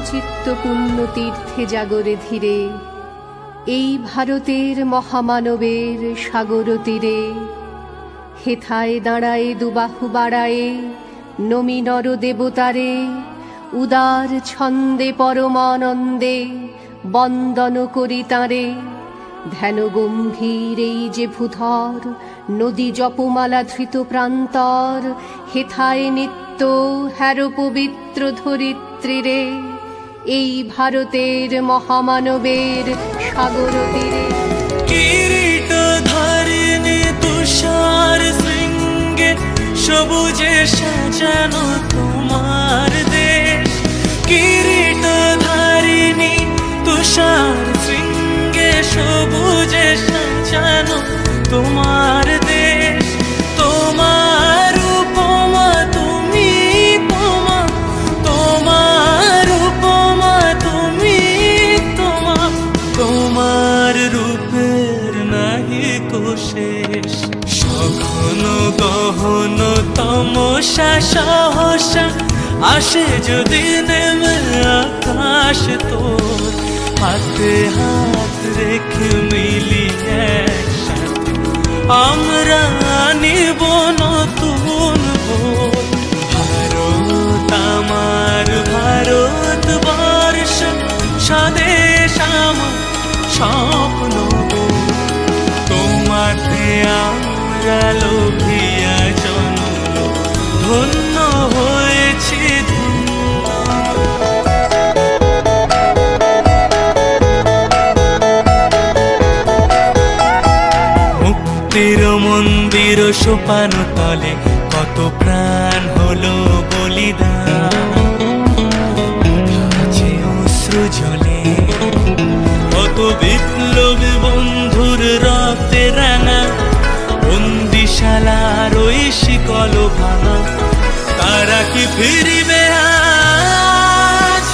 চিত্ত পুণ্য তীর্থে জাগরে ধীরে, এই ভারতের মহামানবের সাগর তীরে। হেথায় দাঁড়ায়ে দুবাহু বাড়ায়ে নমি নর দেবতারে, উদার ছন্দে পরমানন্দে বন্দন করি তাঁরে। ধ্যান গম্ভীর এই যে ভূধর, নদী জপমালা ধৃত প্রান্তর। হেথায় নিত্য হ্যার পবিত্র ধরিত্রীরে, এই ভারতের মহামানবের সাগর তীরে। কিরীট ধারিণী তুষার শৃঙ্গে, সবুজে সাজানো তোমার দেশ। কিরীট ধারিণী তুষার শৃঙ্গে, সবুজে সাজানো তোমার দেশ। তোমার উপমা তুমি তোমা, তোমার উপমা তুমি তোমা, তোমার রূপের নাহি কো শেষ। সঘন গহন তমসা সহসা আসে যদি নেমে আকাশ তোর। হাতে হাত রেখে মিলি একসাথে আমরা নিব নতুন ভোর। ভারত আমার ভারতবর্ষ, স্বদেশ আমার স্বপ্ন। তোমাতে আমরা লোভিয়া জন্ম, ধন্য হয়েছি ধন্য। মুক্তির মন্দির সোপান তলে কত প্রাণ হলো বলিদান। আছে অশ্রু জলে কত বিপ্লবী বন্ধুর রক্তে রাঙা। বন্দিশালার ওই শিকল ভাঙা, তারা কি ফিরিবে আজ?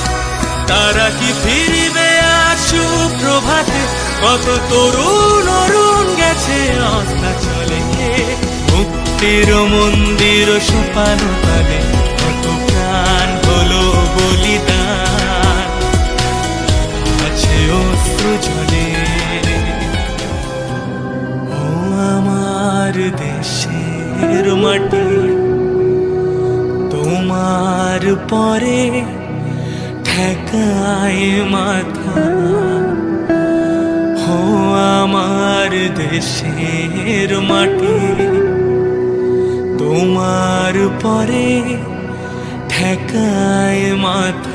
তারা কি ফিরিবে আজ সুপ্রভাতে? কত তরুণ অরুণ গেছে অস্তাচলে। মুক্তির মন্দির সোপান তলে কত প্রাণ হলো বলিদান। আছে অশ্রু জলে। ও আমার দেশের মাটি, তোমার পরে ঠেকায় মাথা। ও আমার দেশের মাটি, তোমার পরে ঠেকায় মাথা।